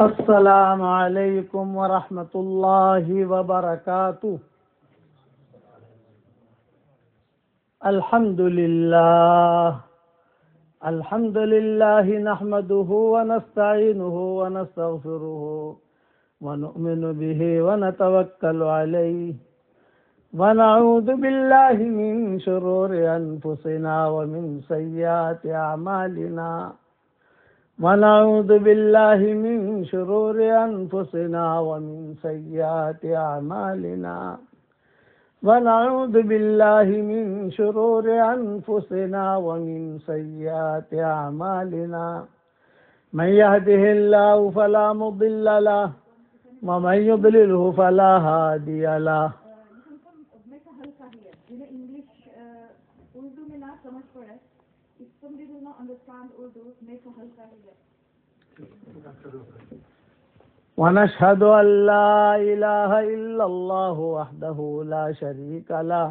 السلام علیکم ورحمۃ اللہ وبرکاتہ۔ الحمد للہ نحمده ونستعینه ونستغفره ونؤمن به ونتوکل علیہ ونعوذ باللہ من شرور انفسنا ومن سیئات اعمالنا ونعوذ باللہ من شرور انفسنا ومن سیئات اعمالنا ونعوذ باللہ من شرور انفسنا ومن سیئات اعمالنا من يهده الله فلا مضل له ومن يضلله فلا هادي له۔ جنہیں انگلش اردو میں نہ سمجھ پڑے، if somebody does not understand Urdu, make a ہلکا ہی ہے۔ ونشهد أن لا إله إلا الله وحده لا شريك له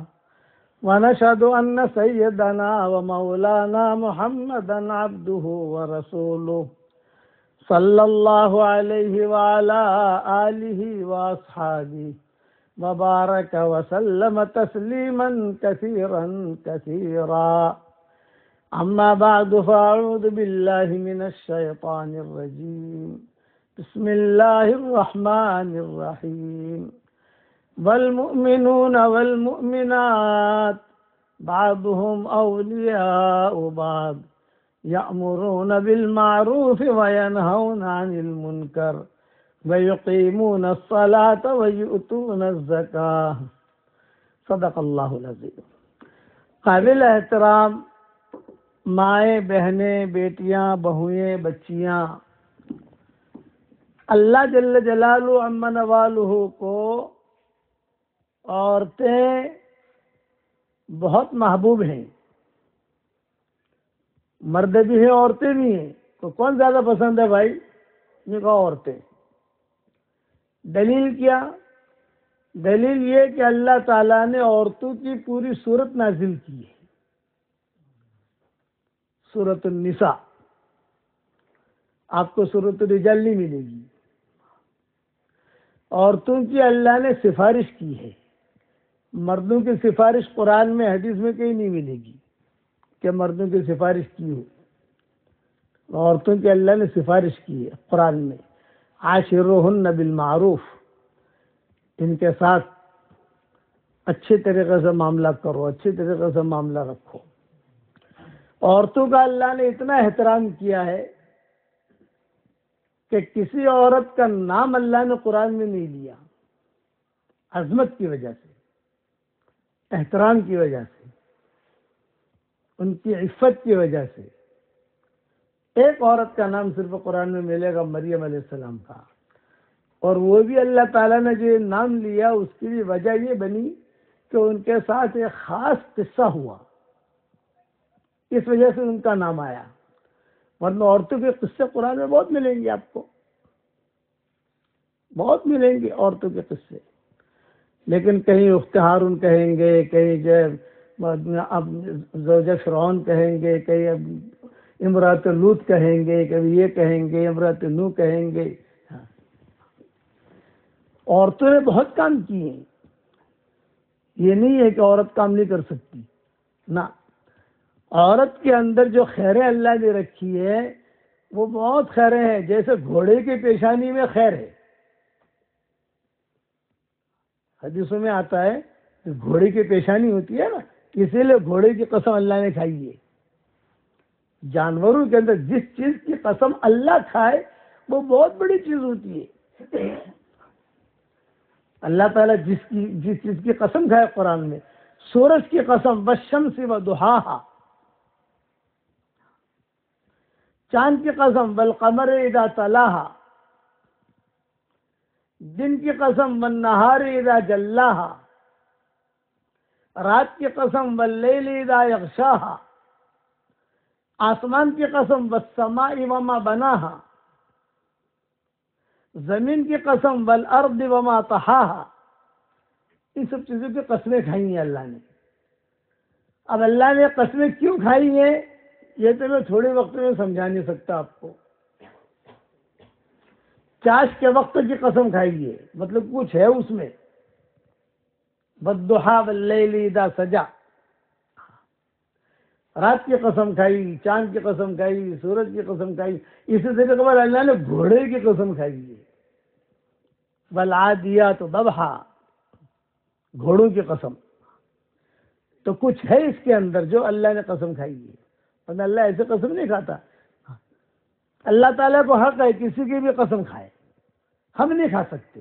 ونشهد أن سيدنا ومولانا محمدا عبده ورسوله صلى الله عليه وعلى آله وأصحابه وبارك وسلم تسليما كثيرا كثيرا، أما بعد فأعوذ بالله من الشيطان الرجيم، بسم الله الرحمن الرحيم، والمؤمنون والمؤمنات بعضهم أولياء بعض يأمرون بالمعروف وينهون عن المنكر ويقيمون الصلاة ويؤتون الزكاة۔ صدق اللہ العظیم۔ قابل احترام مائیں، بہنیں، بیٹیاں، بہوئیں، بچیاں، اللہ جل جلالہ عم نوالہ کو عورتیں بہت محبوب ہیں، مرد بھی ہیں عورتیں بھی ہیں، تو کون زیادہ پسند ہے بھائی؟ یہ کہا عورتیں۔ دلیل کیا؟ دلیل یہ کہ اللہ تعالیٰ نے عورتوں کی پوری صورت نازل کی ہے، سورۃ النساء۔ آپ کو سورۃ الرجال نہیں ملے گی۔ عورتوں کی اللہ نے سفارش کی ہے، مردوں کی سفارش قرآن میں حدیث میں کہیں نہیں ملے گی کہ مردوں کی سفارش کی ہو۔ عورتوں کی اللہ نے سفارش کی ہے قرآن میں، عاشروہن بالمعروف، ان کے ساتھ اچھے طریقے سے معاملہ کرو، اچھے طریقے سے معاملہ رکھو۔ عورتوں کا اللہ نے اتنا احترام کیا ہے کہ کسی عورت کا نام اللہ نے قرآن میں نہیں لیا، عظمت کی وجہ سے، احترام کی وجہ سے، ان کی عفت کی وجہ سے۔ ایک عورت کا نام صرف قرآن میں ملے گا، مریم علیہ السلام کا، اور وہ بھی اللہ تعالیٰ نے جو نام لیا اس کی بھی وجہ یہ بنی کہ ان کے ساتھ ایک خاص قصہ ہوا، اس وجہ سے ان کا نام آیا۔ ورنہ عورتوں کے قصے قرآن میں بہت ملیں گے، آپ کو بہت ملیں گے عورتوں کے قصے، لیکن کہیں اخت ہارون کہیں گے، کہیں جو اب زوجہ فرعون کہیں گے، کہیں امرأت لوط کہیں گے، کبھی یہ کہیں گے امرأت نوح کہیں گے۔ عورتوں نے بہت کام کیے ہیں، یہ نہیں ہے کہ عورت کام نہیں کر سکتی، نہ، عورت کے اندر جو خیریں اللہ نے رکھی ہے وہ بہت خیریں ہیں، جیسے گھوڑے کی پیشانی میں خیر ہے۔ حدیثوں میں آتا ہے کہ گھوڑے کی پیشانی ہوتی ہے نا، اسی لیے گھوڑے کی قسم اللہ نے کھائی ہے۔ جانوروں کے اندر جس چیز کی قسم اللہ کھائے وہ بہت بڑی چیز ہوتی ہے۔ اللہ تعالیٰ جس چیز کی قسم کھائے قرآن میں، سورج کی قسم، والشمس وضحاہا، چاند کی قسم، والقمر اذا تلاہا، دن کی قسم، والنہار اذا جلاہا، رات کی قسم، واللیل اذا یغشاہا، آسمان کی قسم، والسماء وما بناہا، زمین کی قسم، والارض وما طحاہا۔ ان سب چیزوں کی قسمیں کھائی ہیں اللہ نے۔ اب اللہ نے قسمیں کیوں کھائی ہیں یہ تو میں تھوڑے وقت میں سمجھا نہیں سکتا آپ کو۔ چاش کے وقت کی قسم کھائیے، مطلب کچھ ہے اس میں، والضحیٰ واللیل اذا سجا، رات کی قسم کھائی، چاند کی قسم کھائی، سورج کی قسم کھائی، اسی طریقے کے بعد اللہ نے گھوڑے کی قسم کھائی ہے، والعادیات ضبحا، گھوڑوں کی قسم۔ تو کچھ ہے اس کے اندر جو اللہ نے قسم کھائی ہے، ورنہ اللہ ایسے قسم نہیں کھاتا۔ اللہ تعالیٰ کو حق ہے کسی کی بھی قسم کھائے، ہم نہیں کھا سکتے۔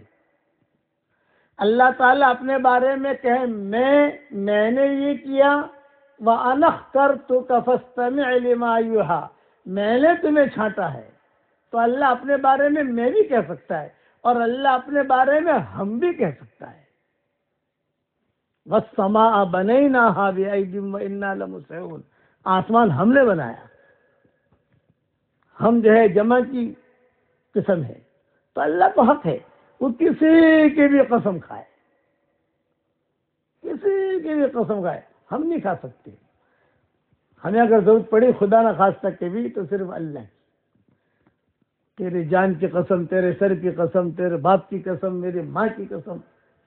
اللہ تعالیٰ اپنے بارے میں کہے میں نے یہ کیا، وَأَنَا اخْتَرْتُكَ فَاسْتَمِعْ لِمَا يُوحَىٰ، میں نے تمہیں چھانٹا ہے، تو اللہ اپنے بارے میں بھی کہہ سکتا ہے، اور اللہ اپنے بارے میں ہم بھی کہہ سکتا ہے۔ وَالسَّمَاءَ بَنَيْنَاهَا بِأَيْدٍ وَإِنَّا لَمُوسِعُونَ، آسمان ہم نے بنایا، ہم جو ہے جمع کی قسم ہے، تو اللہ کو حق ہے وہ کسی کی بھی قسم کھائے، کسی کی بھی قسم کھائے، ہم نہیں کھا سکتے۔ ہمیں اگر ضرورت پڑی خدا نہ خواستہ کے بھی تو صرف اللہ کی، تیرے جان کی قسم، تیرے سر کی قسم، تیرے باپ کی قسم، میری ماں کی قسم،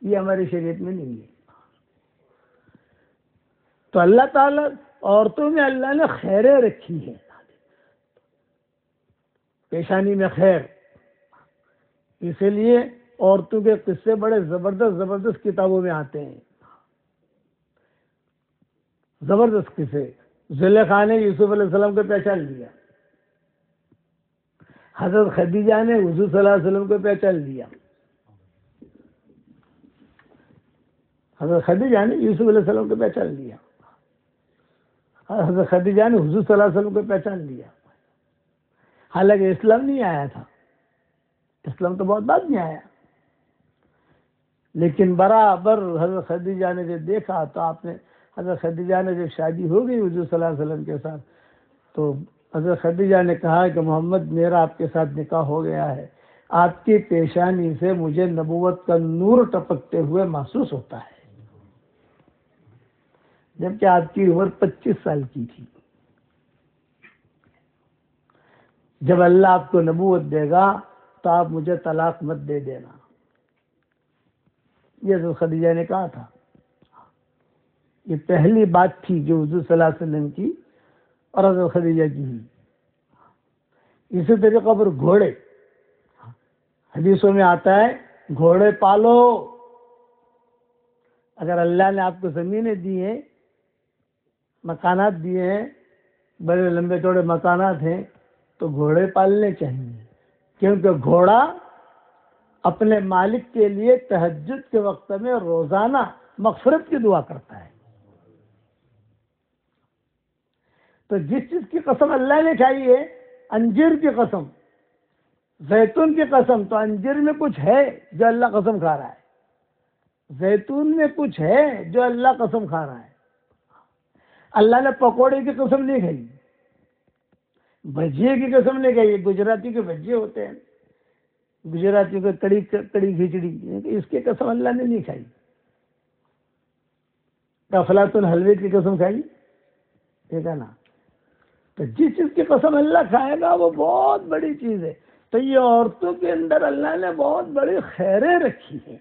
یہ ہماری شریعت میں نہیں ہے۔ تو اللہ تعالیٰ عورتوں میں اللہ نے خیریں رکھی ہیں، پیشانی میں خیر، اسی لیے عورتوں کے قصے بڑے زبردست کتابوں میں آتے ہیں، زبردست قصے۔ زلیخا نے یوسف علیہ السلام کو پہچان لیا، حضرت خدیجہ نے حضور صلی اللہ علیہ وسلم کو پہچان لیا، حضرت خدیجہ نے یوسف علیہ السلام کو پہچان لیا، حضرت خدیجہ نے حضور صلی اللہ علیہ وسلم کو پہچان لیا۔ حالانکہ اسلام نہیں آیا تھا، اسلام تو بہت بعد میں آیا، لیکن برابر حضرت خدیجہ نے جب دیکھا تو آپ نے، حضرت خدیجہ نے جب شادی ہو گئی حضور صلی اللہ علیہ وسلم کے ساتھ، تو حضرت خدیجہ نے کہا کہ محمد میرا آپ کے ساتھ نکاح ہو گیا ہے، آپ کی پیشانی سے مجھے نبوت کا نور ٹپکتے ہوئے محسوس ہوتا ہے، جبکہ آپ کی عمر 25 سال کی تھی۔ جب اللہ آپ کو نبوت دے گا تو آپ مجھے طلاق مت دے دینا، یہ حضرت خدیجہ نے کہا تھا۔ یہ پہلی بات تھی جو حضور صلی اللہ علیہ وسلم کی اور حضرت خدیجہ کی ہوئی۔ اسی طریقے پر گھوڑے، حدیثوں میں آتا ہے گھوڑے پالو، اگر اللہ نے آپ کو زمینیں دی ہیں، مکانات دیے ہیں، بڑے لمبے چوڑے مکانات ہیں، تو گھوڑے پالنے چاہیے، کیونکہ گھوڑا اپنے مالک کے لیے تہجد کے وقت میں روزانہ مغفرت کی دعا کرتا ہے۔ تو جس چیز کی قسم اللہ نے کھائی ہے، انجیر کی قسم، زیتون کی قسم، تو انجیر میں کچھ ہے جو اللہ قسم کھا رہا ہے، زیتون میں کچھ ہے جو اللہ قسم کھا رہا ہے۔ اللہ نے پکوڑے کی قسم نہیں کھائی، بھجیے کی قسم نہیں کھائی، گجراتی کے بھجیے ہوتے ہیں، گجراتی کو کڑی کھچڑی، اس کی قسم اللہ نے نہیں کھائی۔ افلاطون حلوے کی قسم کھائی، ٹھیک ہے نا؟ تو جس چیز کی قسم اللہ کھائے گا وہ بہت بڑی چیز ہے۔ تو یہ عورتوں کے اندر اللہ نے بہت بڑی خیریں رکھی ہیں،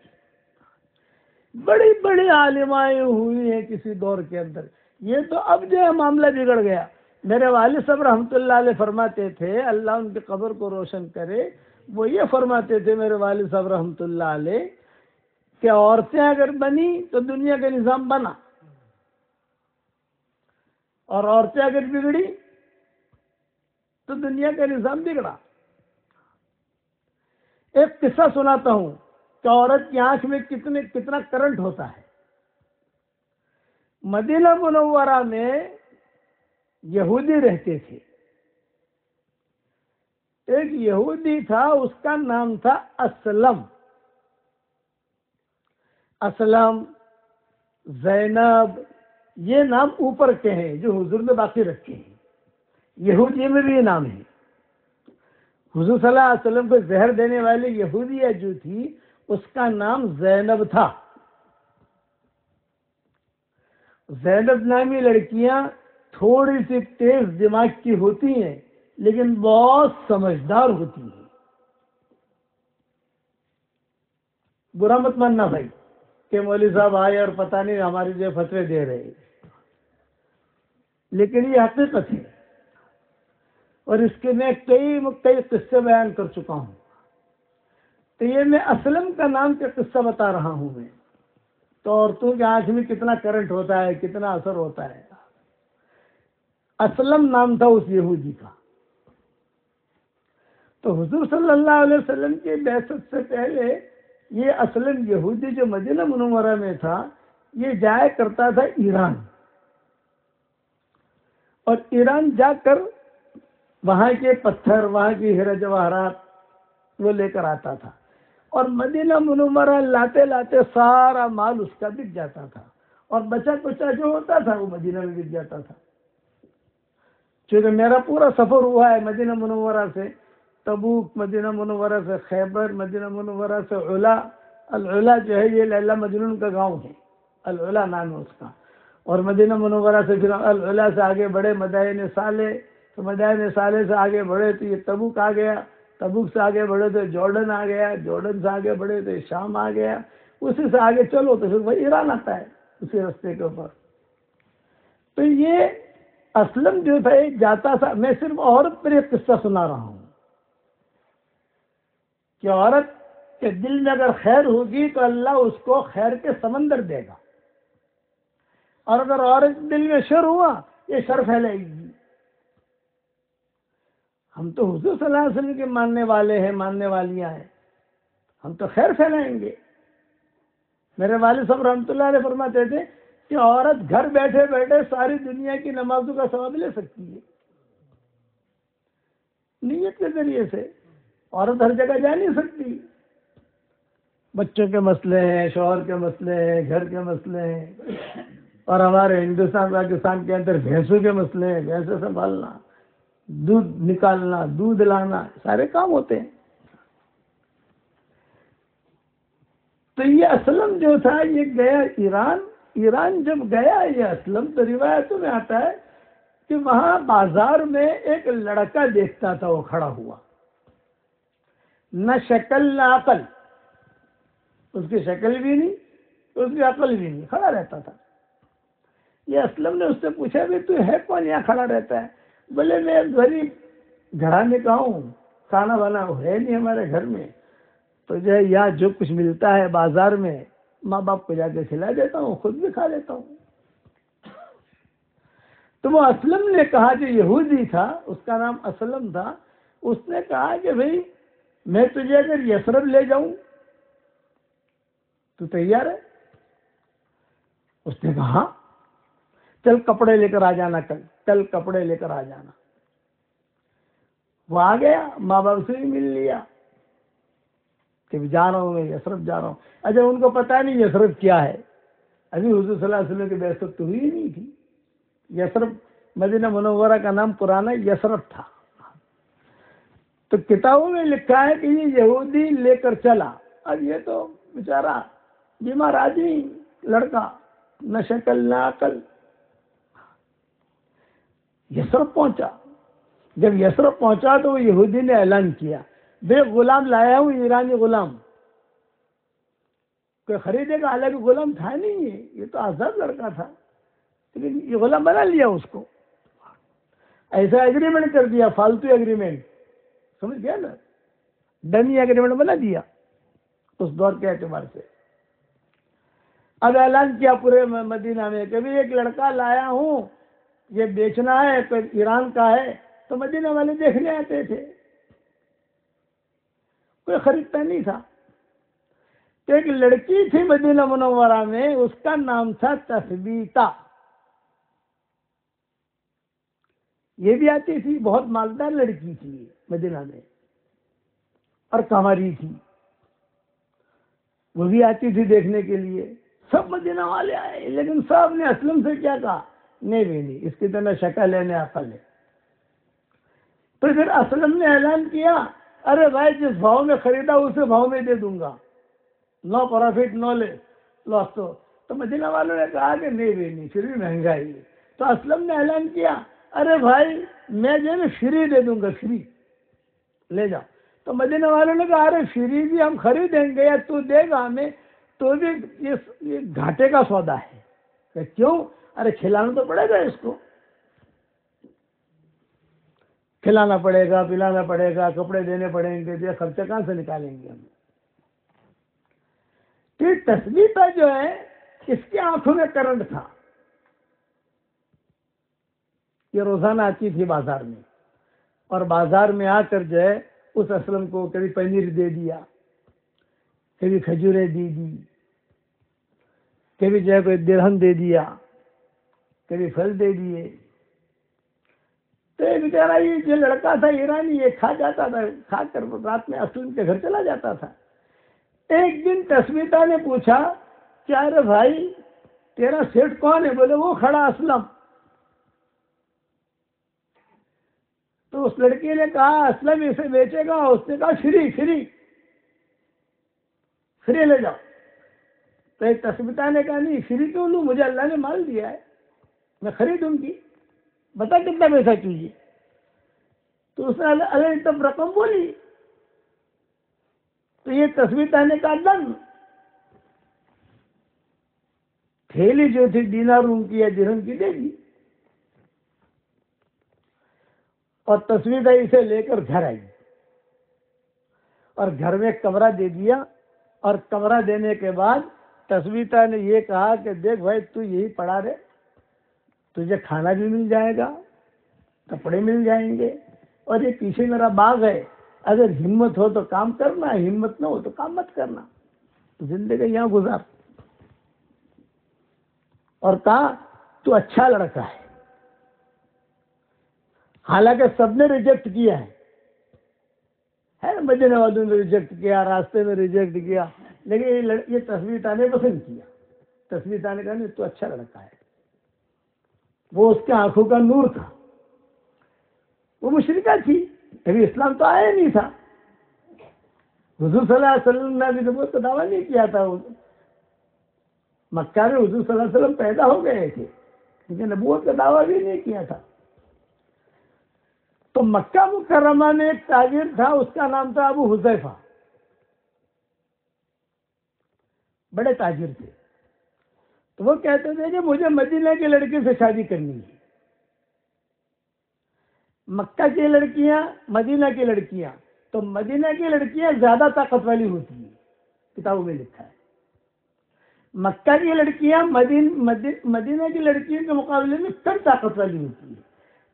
بڑی بڑی عالمائیں ہوئی ہیں کسی دور کے اندر۔ یہ تو اب جو ہے معاملہ بگڑ گیا۔ میرے والد صاحب رحمۃ اللہ علیہ فرماتے تھے، اللہ ان کی قبر کو روشن کرے، وہ یہ فرماتے تھے میرے والد صاحب رحمۃ اللہ علیہ کہ عورتیں اگر بنی تو دنیا کا نظام بنا، اور عورتیں اگر بگڑی تو دنیا کا نظام بگڑا۔ ایک قصہ سناتا ہوں کہ عورت کی آنکھ میں کتنا کرنٹ ہوتا ہے۔ مدینہ منورہ میں یہودی رہتے تھے، ایک یہودی تھا، اس کا نام تھا اسلم۔ اسلم، زینب، یہ نام اوپر کے ہیں جو حضور نے باقی رکھے ہیں، یہودی میں بھی یہ نام ہے۔ حضور صلی اللہ علیہ وسلم کو زہر دینے والی یہودیہ جو تھی اس کا نام زینب تھا۔ زینب نامی لڑکیاں تھوڑی سی تیز دماغ کی ہوتی ہیں لیکن بہت سمجھدار ہوتی ہیں۔ برا مت ماننا بھائی کہ مولوی صاحب آئے اور پتہ نہیں ہماری جو فتوے دے رہے، لیکن یہ حقیقت ہے، اور اس کے میں کئی قصے بیان کر چکا ہوں. تو یہ میں اسلم کا نام کا قصہ بتا رہا ہوں میں، تو عورتوں کی آنکھ میں کتنا کرنٹ ہوتا ہے، کتنا اثر ہوتا ہے. اسلم نام تھا اس یہودی کا. تو حضور صلی اللہ علیہ وسلم کی بعثت سے پہلے یہ اسلم یہودی جو مدینہ منورہ میں تھا، یہ جایا کرتا تھا ایران، اور ایران جا کر وہاں کے پتھر، وہاں کی ہیرے جواہرات وہ لے کر آتا تھا، اور مدینہ منورہ لاتے لاتے سارا مال اس کا بک جاتا تھا، اور بچا کچا جو ہوتا تھا وہ مدینہ میں بک جاتا تھا. چونکہ میرا پورا سفر ہوا ہے مدینہ منورہ سے تبوک، مدینہ منورہ سے خیبر، مدینہ منورہ سے علا. العلا جو ہے یہ لیلا مجنون کا گاؤں ہے، العلا نام ہے اس کا. اور مدینہ منورہ سے پھر العلا سے آگے بڑھے مدائن صالح، تو مدائن صالح سے آگے بڑھے تو یہ تبوک آ گیا، تبوک سے آگے بڑھے تو جارڈن آ گیا، جارڈن سے آگے بڑھے تو شام آ گیا، اسی سے آگے چلو تو پھر وہ ایران آتا ہے اسی راستے کے اوپر. تو یہ اسلم جو تھا ایک جاتا تھا. میں صرف عورت پر ایک قصہ سنا رہا ہوں کہ عورت کے دل میں اگر خیر ہوگی تو اللہ اس کو خیر کے سمندر دے گا، اور اگر عورت کے دل میں شر ہوا یہ شر پھیلائے گی. ہم تو حضور صلی اللہ علیہ وسلم کے ماننے والے ہیں، ماننے والیاں ہیں، ہم تو خیر پھیلائیں گے. میرے والد صاحب رحمۃ اللہ علیہ فرماتے تھے کہ عورت گھر بیٹھے بیٹھے ساری دنیا کی نمازوں کا ثواب لے سکتی ہے نیت کے ذریعے سے. عورت ہر جگہ جا نہیں سکتی، بچوں کے مسئلے ہیں، شوہر کے مسئلے ہیں، گھر کے مسئلے ہیں، اور ہمارے ہندوستان پاکستان کے اندر بھینسوں کے مسئلے ہیں، بھینسیں سنبھالنا، دودھ نکالنا، دودھ لانا، سارے کام ہوتے ہیں. تو یہ اسلم جو تھا یہ گیا ایران جب گیا یہ اسلم، تو روایتوں میں آتا ہے کہ وہاں بازار میں ایک لڑکا دیکھتا تھا، وہ کھڑا ہوا، نہ شکل نہ عقل، اس کی شکل بھی نہیں، اس کی عقل بھی نہیں، کھڑا رہتا تھا. یہ اسلم نے اس سے پوچھا بھی تو ہے کون یہاں کھڑا رہتا ہے؟ بولے میں غریب گھرانے کا ہوں، کھانا بنا ہے نہیں ہمارے گھر میں، تو جو ہے یہاں جو کچھ ملتا ہے بازار میں ماں باپ کو جا کے کھلا دیتا ہوں، خود بھی کھا لیتا ہوں. تو وہ اسلم نے کہا، جو یہودی تھا اس کا نام اسلم تھا، اس نے کہا کہ بھئی میں تجھے اگر یثرب لے جاؤں تو تیار ہے؟ اس نے کہا ہاں، چل کپڑے لے کر آ جانا، کل کپڑے لے کر آ جانا. وہ آ گیا، ماں باپ سے بھی مل لیا کہ جا رہا ہوں میں یثرب جا رہا ہوں. اچھا ان کو پتا نہیں یثرب کیا ہے، ابھی حضور صلی اللہ علیہ وسلم کی بعثت تو ہوئی ہی نہیں تھی. یثرب مدینہ منورہ کا نام پرانا یثرب تھا. تو کتابوں میں لکھا ہے کہ یہ یہودی لے کر چلا. اب یہ تو بیچارہ بیمار آدمی، لڑکا، نہ شکل نہ عقل. یثرب پہنچا. جب یثرب پہنچا تو وہ یہودی نے اعلان کیا، بے غلام لایا ہوں، ایرانی غلام. کوئی خریدے گا، حالانکہ غلام تھا نہیں ہے، یہ تو آزاد لڑکا تھا، لیکن یہ غلام بنا لیا اس کو. ایسا ایگریمنٹ کر دیا، فالتو ایگریمنٹ، سمجھ گیا نا، ڈمی ایگریمنٹ بنا دیا اس دور کے اعتبار سے. اب اعلان کیا پورے مدینہ میں کہ ایک لڑکا لایا ہوں، یہ بیچنا ہے، تو ایران کا ہے. تو مدینہ والے دیکھنے آتے تھے، کوئی خریدتا نہیں تھا. تو ایک لڑکی تھی مدینہ منورہ میں، اس کا نام تھا تثبیتہ. یہ بھی آتی تھی، بہت مالدار لڑکی تھی مدینہ میں، اور کماری تھی، وہ بھی آتی تھی دیکھنے کے لیے. سب مدینہ والے آئے، لیکن سب نے اسلم سے کیا کہا، نہیں، اس کی تو نہ شکل ہے نہ عقل ہے. تو پھر اسلم نے اعلان کیا، ارے بھائی جس بھاؤ میں خریدا اسے بھاؤ میں دے دوں گا، نو پروفٹ نو لاس. تو مدینہ والوں نے کہا کہ نہیں، پھر بھی مہنگائی. تو اسلم نے اعلان کیا، ارے بھائی میں جو ہے نا فری دے دوں گا، فری لے جاؤ. تو مدینے والوں نے کہا ارے فری بھی ہم خریدیں گے یا تو دے گا ہمیں تو بھی یہ گھاٹے کا سودا ہے. کہ کیوں؟ ارے کھلانا تو پڑے گا، اس کو کھلانا پڑے گا، پلانا پڑے گا، کپڑے دینے پڑیں گے، یہ خرچہ کہاں سے نکالیں گے ہم؟ تو تسبیحہ جو ہے اس کی آنکھوں میں کرنٹ تھا. یہ روزانہ آتی تھی بازار میں، اور بازار میں آ کر جو ہے اس اسلم کو کبھی پنیر دے دیا، کبھی کھجوریں دے دی، کبھی جو ہے کوئی درہم دے دیا، کبھی پھل دے دیے. تو یہ بیچارہ یہ جو لڑکا تھا ایرانی، یہ کھا جاتا تھا، کھا کر رات میں اسلم کے گھر چلا جاتا تھا. ایک دن تسبیحہ نے پوچھا کہ ارے بھائی تیرا سیٹ کون ہے؟ بولے وہ کھڑا اسلم. تو اس لڑکی نے کہا اسلم اسے بیچے گا؟ اس نے کہا فری فری فری لے جاؤ. تو ایک تسبیحہ نے کہا نہیں فری کیوں لوں، مجھے اللہ نے مال دیا ہے، میں خریدوں گی، بتا کتنا پیسہ چاہیے. تو اس نے اللہ تب رقم بولی. تو یہ تسبیحہ نے کہا ڈن. تھیلی جو تھی دیناروں کی یا درہم کی دے دی، اور تسبیحہ اسے لے کر گھر آئی، اور گھر میں ایک کمرہ دے دیا. اور کمرہ دینے کے بعد تسبیحہ نے یہ کہا کہ دیکھ بھائی تو یہی پڑا رہے، تجھے کھانا بھی مل جائے گا، کپڑے مل جائیں گے، اور یہ پیچھے میرا باغ ہے، اگر ہمت ہو تو کام کرنا، ہمت نہ ہو تو کام مت کرنا، زندگی یہاں گزار. اور کہا تو اچھا لڑکا ہے. حالانکہ سب نے ریجیکٹ کیا ہے، مدینے والوں نے ریجیکٹ کیا، راستے میں ریجیکٹ کیا، لیکن یہ تسبیحہ نے پسند کیا. تسبیحہ نے کہا نہیں تو اچھا لڑکا ہے. وہ اس کے آنکھوں کا نور تھا. وہ مشرکہ تھی، ابھی اسلام تو آیا نہیں تھا. حضور صلی اللہ علیہ وسلم نے ابھی نبوت کا دعویٰ نہیں کیا تھا. مکہ میں حضور صلی اللہ علیہ وسلم پیدا ہو گئے تھے، لیکن نبوت کا دعویٰ بھی نہیں کیا تھا. تو مکہ مکرمہ میں ایک تاجر تھا، اس کا نام تھا ابو حذیفہ. بڑے تاجر تھے. تو وہ کہتے تھے کہ مجھے مدینہ کی لڑکی سے شادی کرنی ہے. مکہ کی لڑکیاں، مدینہ کی لڑکیاں، تو مدینہ کی لڑکیاں زیادہ طاقت والی ہوتی ہیں، کتابوں میں لکھا ہے. مکہ کی لڑکیاں مدینہ کی لڑکیوں کے مقابلے میں کم طاقت والی ہوتی ہیں.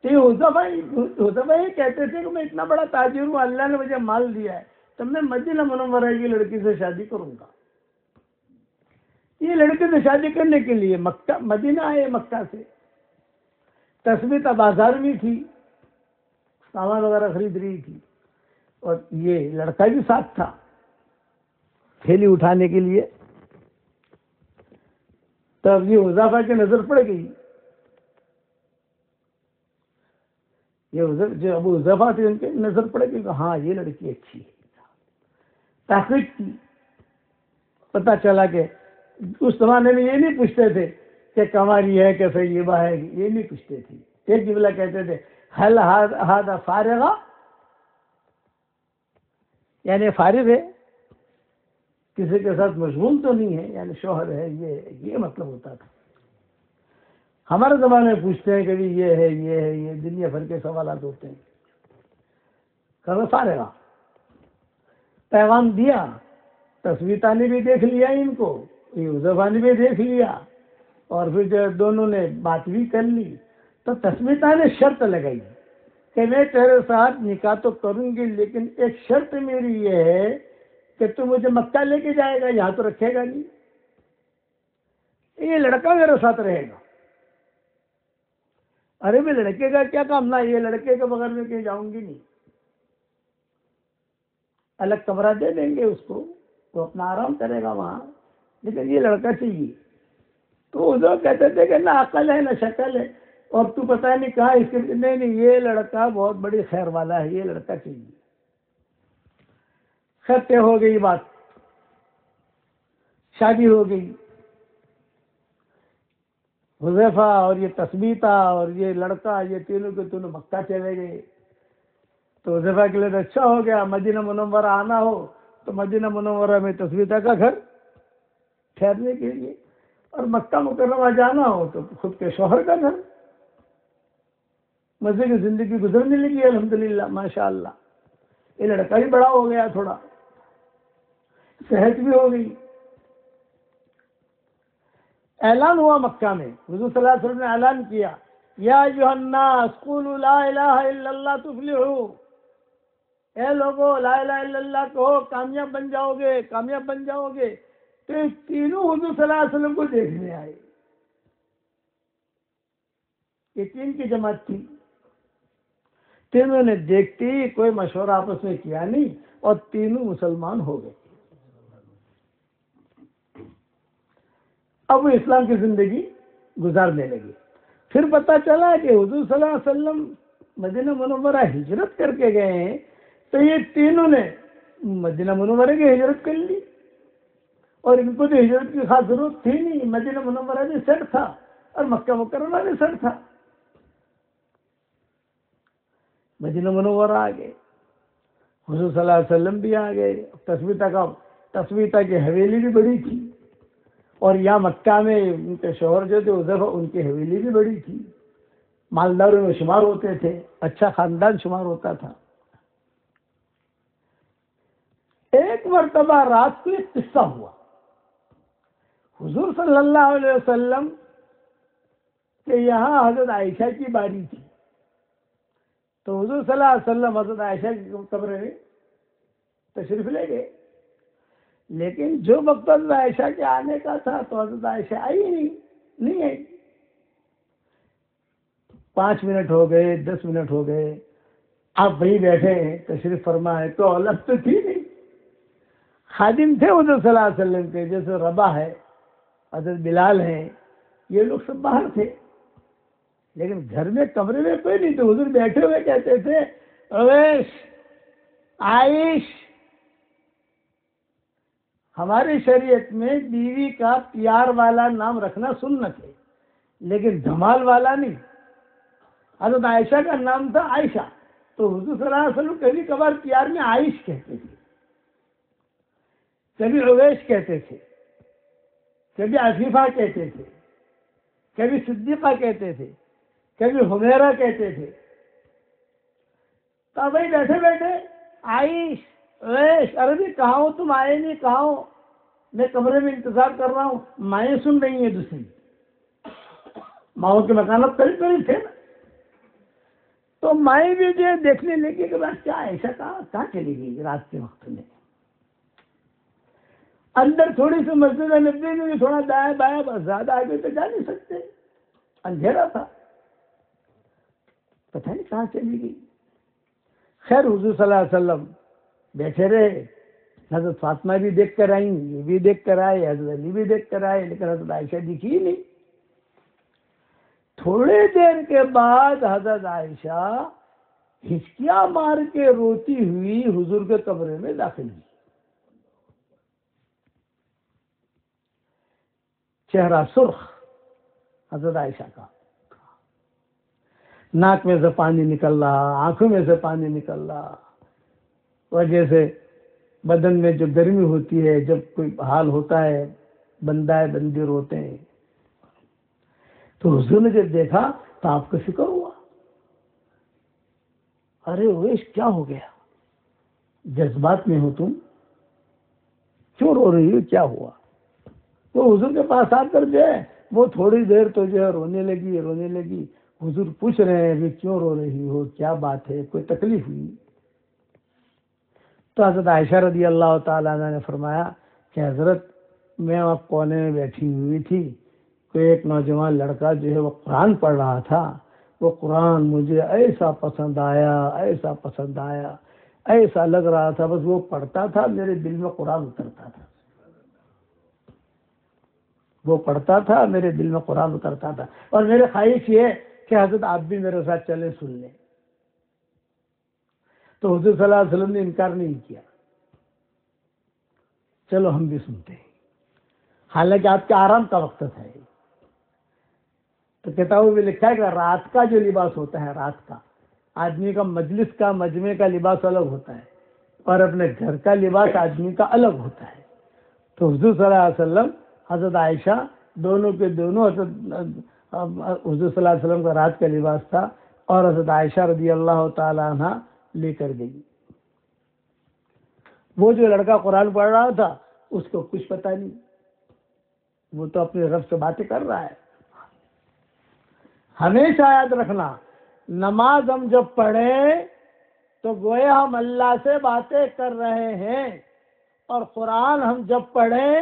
تو یہ حذیفہ یہ کہتے تھے کہ میں اتنا بڑا تاجر ہوں، اللہ نے مجھے مال دیا ہے، تو میں مدینہ منورہ کی لڑکی سے شادی کروں گا. یہ لڑکے سے شادی کرنے کے لیے مدینہ آئے. مکہ سے تسبیحہ بازار میں تھی، سامان وغیرہ خرید رہی تھی، اور یہ لڑکا بھی ساتھ تھا تھیلی اٹھانے کے لیے. تب یہ حذیفہ کی نظر پڑ گئی. یہ جو ابو حذیفہ تھے ان کی نظر پڑ گئی کہ ہاں یہ لڑکی اچھی ہے. تحقیق کی، پتہ چلا کہ اس زمانے میں یہ نہیں پوچھتے تھے کہ کماری ہے کہ سیبہ ہے، یہ نہیں پوچھتے تھے. ایک جملہ کہتے تھے حل ہذا فارغہ، یعنی فارغ ہے، کسی کے ساتھ مشغول تو نہیں ہے، یعنی شوہر ہے، یہ مطلب ہوتا تھا. ہمارے زمانے میں پوچھتے ہیں کہ یہ ہے، یہ دنیا بھر کے سوالات ہوتے ہیں. کہ فارغہ پیغام دیا. تسبیحہ نے بھی دیکھ لیا ان کو، یہ حذیفہ نے بھی دیکھ لیا، اور پھر جو دونوں نے بات بھی کر لی. تو تسبیحہ نے شرط لگائی کہ میں تیرے ساتھ نکاح تو کروں گی، لیکن ایک شرط میری یہ ہے کہ تو مجھے مکہ لے کے جائے گا، یہاں تو رکھے گا نہیں، یہ لڑکا میرے ساتھ رہے گا. ارے میں لڑکے کا کیا کام، نہ یہ لڑکے کے بغیر میں کہیں جاؤں گی نہیں. الگ کمرہ دے دیں گے اس کو، وہ اپنا آرام کرے گا وہاں، لیکن یہ لڑکا چاہیے. تو وہ کہتے تھے کہ نہ عقل ہے نہ شکل ہے، اور تو پتہ نہیں کہاں اس کے. نہیں، یہ لڑکا بہت بڑی خیر والا ہے، یہ لڑکا چاہیے. خیر طے ہو گئی بات، شادی ہو گئی. حذیفہ اور یہ تسبیحہ اور یہ لڑکا، یہ تینوں کے تینوں مکہ چلے گئے. تو حذیفہ کے لیے تو اچھا ہو گیا، مدینہ منورہ آنا ہو تو مدینہ منورہ میں تثبیتہ کا گھر ٹھہرنے کے لیے، اور مکہ مکرمہ جانا ہو تو خود کے شوہر کا گھر. مزے کی زندگی گزرنے لگی الحمدللہ ماشاء اللہ. یہ لڑکا بھی بڑا ہو گیا، تھوڑا صحت بھی ہو گئی. اعلان ہوا مکہ میں، حضور صلی اللہ علیہ وسلم نے اعلان کیا، یا ایھا الناس قولوا لا الہ الا اللہ تفلحوا. اے لوگو لا الہ الا اللہ کہو، کامیاب بن جاؤ گے، کامیاب بن جاؤ گے. تو یہ تینوں حضور صلی اللہ علیہ وسلم کو دیکھنے آئے. یہ تین کی جماعت تھی. تینوں نے دیکھتے ہی کوئی مشورہ آپس میں کیا نہیں اور تینوں مسلمان ہو گئے. اب وہ اسلام کی زندگی گزارنے لگے. پھر پتہ چلا کہ حضور صلی اللہ علیہ وسلم مدینہ منورہ ہجرت کر کے گئے ہیں، تو یہ تینوں نے مدینہ منورہ کی ہجرت کر لی، اور ان کو تو ہجرت کی خاص ضرورت تھی نہیں. مدینہ منورہ بھی سیٹ تھا اور مکہ مکرمہ بھی سیٹ تھا. مدینہ منورہ آ گئے، حضور صلی اللہ علیہ وسلم بھی آ گئے. تثبیتہ کی حویلی بھی بڑی تھی، اور یہاں مکہ میں ان کے شوہر جو تھے حذیفہ، ان کی حویلی بھی بڑی تھی. مالداروں میں شمار ہوتے تھے، اچھا خاندان شمار ہوتا تھا. ایک مرتبہ رات کو ایک قصہ ہوا. حضور صلی اللہ علیہ وسلم کہ یہاں حضرت عائشہ کی باری تھی، تو حضور صلی اللہ علیہ وسلم حضرت عائشہ کی کمرے میں تشریف لے گئے. لیکن جو وقت حضرت عائشہ کے آنے کا تھا تو حضرت عائشہ آئی نہیں آئی. 5 منٹ ہو گئے، 10 منٹ ہو گئے، آپ وہی بیٹھے ہیں، تشریف فرما ہے، تو اولاد تو تھی نہیں. خادم تھے حضور صلی اللہ علیہ وسلم کے، جیسے ربا ہے، حضرت بلال ہیں، یہ لوگ سب باہر تھے. لیکن گھر میں کمرے میں کوئی نہیں. تو حضور بیٹھے ہوئے کہتے تھے، اویش، عائش. ہماری شریعت میں بیوی کا پیار والا نام رکھنا سنت ہے، لیکن دھمال والا نہیں. حضرت عائشہ کا نام تھا عائشہ، تو حضور صلی اللہ علیہ وسلم کبھی کبھار پیار میں عائش کہتے تھے، کبھی اویش کہتے تھے، کبھی عفیفہ کہتے تھے، کبھی صدیقہ کہتے تھے، کبھی حمیرہ کہتے تھے. تو بھائی بیٹھے بیٹھے عائش، اویش، عربی کہاں ہو تم، آئے نہیں، کہاں ہو، میں کمرے میں انتظار کر رہا ہوں. مائیں سن رہی ہیں دوسری، ماؤں کے مکانات قریب قریب تھے نا. تو مائیں بھی جو دیکھنے لگی کہ بس کیا ایسا کہاں چلی گئی رات کے وقت میں. اندر تھوڑی سی مسجد نبی میں تھوڑا دائیں بائیں، بس زیادہ آگے تو جا نہیں سکتے، اندھیرا تھا، پتہ نہیں کہاں چلی گئی. خیر حضور صلی اللہ علیہ وسلم بیٹھے رہے. حضرت فاطمہ بھی دیکھ کر آئیں، یہ بھی دیکھ کر آئے، حضرت علی بھی دیکھ کر آئے، لیکن حضرت عائشہ دکھی ہی نہیں. تھوڑے دیر کے بعد حضرت عائشہ ہچکیاں مار کے روتی ہوئی حضور کے کمرے میں داخل ہوئی. چہرہ سرخ حضرت عائشہ کا، ناک میں سے پانی نکل رہا، آنکھوں میں سے پانی نکل رہا. وجہ سے بدن میں جو گرمی ہوتی ہے، جب کوئی حال ہوتا ہے، بندہ بندی روتے ہیں. تو حضور نے جب دیکھا تو آپ کو فکر ہوا، ارے اویش کیا ہو گیا، جذبات میں ہو تم، کیوں رو رہی ہو، کیا ہوا؟ تو حضور کے پاس آ کر جو ہے وہ تھوڑی دیر تو جو ہے رونے لگی. حضور پوچھ رہے ہیں کہ کیوں رو رہی ہو، کیا بات ہے، کوئی تکلیف ہوئی؟ تو حضرت عائشہ رضی اللہ تعالیٰ عنہ نے فرمایا کہ حضرت میں آپ کونے میں بیٹھی ہوئی تھی، کوئی ایک نوجوان لڑکا جو ہے وہ قرآن پڑھ رہا تھا. وہ قرآن مجھے ایسا پسند آیا، ایسا لگ رہا تھا، بس وہ پڑھتا تھا، میرے دل میں قرآن اترتا تھا. وہ پڑھتا تھا، میرے دل میں قرآن اترتا تھا، اور میرے خواہش یہ ہے کہ حضرت آپ بھی میرے ساتھ چلے سن لیں. تو حضور صلی اللہ علیہ وسلم نے انکار نہیں کیا، چلو ہم بھی سنتے ہیں. حالانکہ آپ کے آرام کا وقت ہے. تو کتابوں میں لکھا ہے کہ رات کا جو لباس ہوتا ہے، رات کا آدمی کا مجلس کا مجمع کا لباس الگ ہوتا ہے اور اپنے گھر کا لباس آدمی کا الگ ہوتا ہے. تو حضور صلی اللہ علیہ وسلم حضرت عائشہ دونوں کے دونوں حضور صلی اللہ علیہ وسلم کا رات کا لباس تھا اور حضرت عائشہ رضی اللہ تعالی عنہ لے کر گئی. وہ جو لڑکا قرآن پڑھ رہا تھا اس کو کچھ پتہ نہیں، وہ تو اپنے رب سے باتیں کر رہا ہے. ہمیشہ یاد رکھنا، نماز ہم جب پڑھیں تو گویا ہم اللہ سے باتیں کر رہے ہیں، اور قرآن ہم جب پڑھیں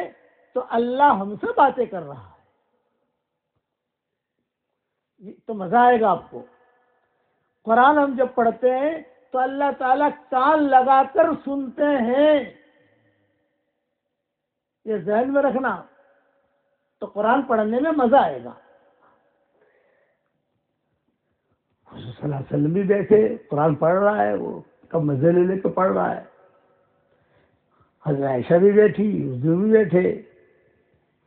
تو اللہ ہم سے باتیں کر رہا ہے. تو مزہ آئے گا آپ کو. قرآن ہم جب پڑھتے ہیں تو اللہ تعالیٰ کان لگا کر سنتے ہیں، یہ ذہن میں رکھنا. تو قرآن پڑھنے میں مزہ آئے گا. حضور صلی اللہ علیہ وسلم بھی بیٹھے، قرآن پڑھ رہا ہے، وہ کب مزے لے کے پڑھ رہا ہے. حضرت عائشہ بھی بیٹھی، حضور بھی بیٹھے.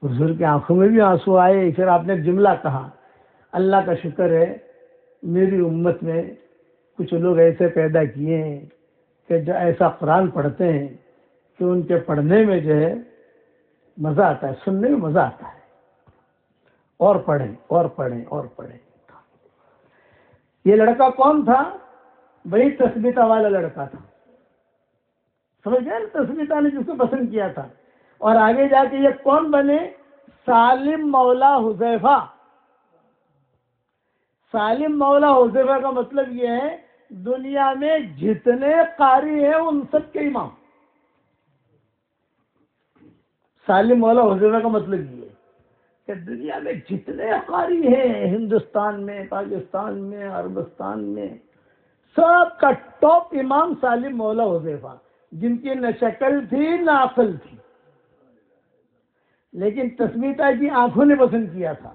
حضور کی آنکھوں میں بھی آنسو آئے. پھر آپ نے ایک جملہ کہا، اللہ کا شکر ہے میری امت میں کچھ لوگ ایسے پیدا کیے ہیں کہ جو ایسا قرآن پڑھتے ہیں کہ ان کے پڑھنے میں جو ہے مزہ آتا ہے، سننے میں مزہ آتا ہے. اور پڑھیں اور پڑھیں اور پڑھیں. یہ لڑکا کون تھا؟ وہی تثبیتہ والا لڑکا تھا. سمجھ گئے؟ تثبیتہ نے جس کو پسند کیا تھا. اور آگے جا کے یہ کون بنے؟ سالم مولا حذیفہ. سالم مولا حذیفہ کا مطلب یہ ہے دنیا میں جتنے قاری ہیں ان سب کے امام. سالم مولا حذیفہ کا مطلب یہ ہے کہ دنیا میں جتنے قاری ہیں، ہندوستان میں، پاکستان میں، عربستان میں، سب کا ٹاپ امام سالم مولا حذیفہ، جن کی نہ شکل تھی نہ عقل تھی، لیکن تثبیتہ کی آنکھوں نے پسند کیا تھا.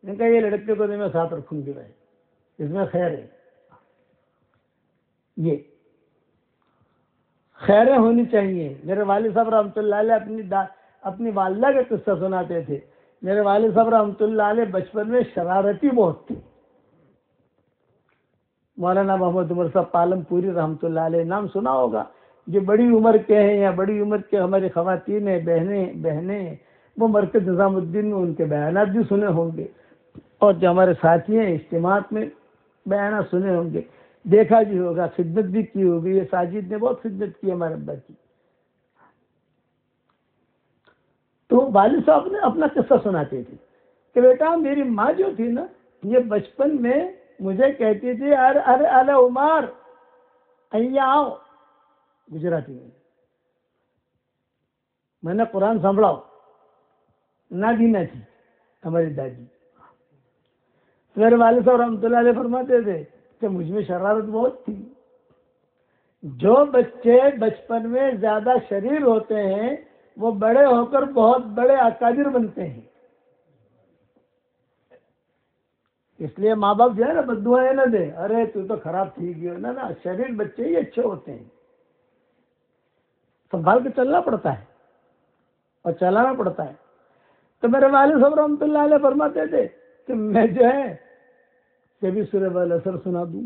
نے کہا یہ لڑکے کو میں ساتھ رکھوں گی بھائی، اس میں خیر ہے. یہ خیریں ہونی چاہیے. میرے والد صاحب رحمۃ اللہ علیہ اپنی والدہ کا قصہ سناتے تھے. میرے والد صاحب رحمۃ اللہ علیہ بچپن میں شرارتی بہت تھے. مولانا محمد عمر صاحب پالم پوری رحمۃ اللہ علیہ نام سنا ہوگا. جو بڑی عمر کے ہیں یا بڑی عمر کے ہماری خواتین ہیں، بہنیں، وہ مرکز نظام الدین میں ان کے بیانات بھی سنے ہوں گے، اور جو ہمارے ساتھی ہیں اجتماعات میں بیانات سنے ہوں گے، دیکھا بھی ہوگا، خدمت بھی کی ہوگی. یہ ساجد نے بہت خدمت کی ہمارے ابا کی. تو والد صاحب نے اپنا قصہ سناتے تھے کہ بیٹا میری ماں جو تھی نا، یہ بچپن میں مجھے کہتی تھی ارے ارے ارے عمر અહીંયા આવો. گجراتی میں نے قرآن سنبھڑاؤ. نابینا تھی ہماری دادی. میرے والد صاحب رحمۃ اللہ علیہ فرماتے تھے کہ مجھ میں شرارت بہت تھی. جو بچے بچپن میں زیادہ شریر ہوتے ہیں وہ بڑے ہو کر بہت بڑے اکابر بنتے ہیں. اس لیے ماں باپ جو ہے نا بددعائیں نہ دے، ارے تو خراب تھی گئی نا. شریر بچے ہی اچھے ہوتے ہیں. سنبھال کے چلنا پڑتا ہے اور چلانا پڑتا ہے. تو میرے والد صاحب رحمۃ اللہ علیہ فرماتے تھے کہ میں جو ہے کبھی سورہ والعصر سنا دوں،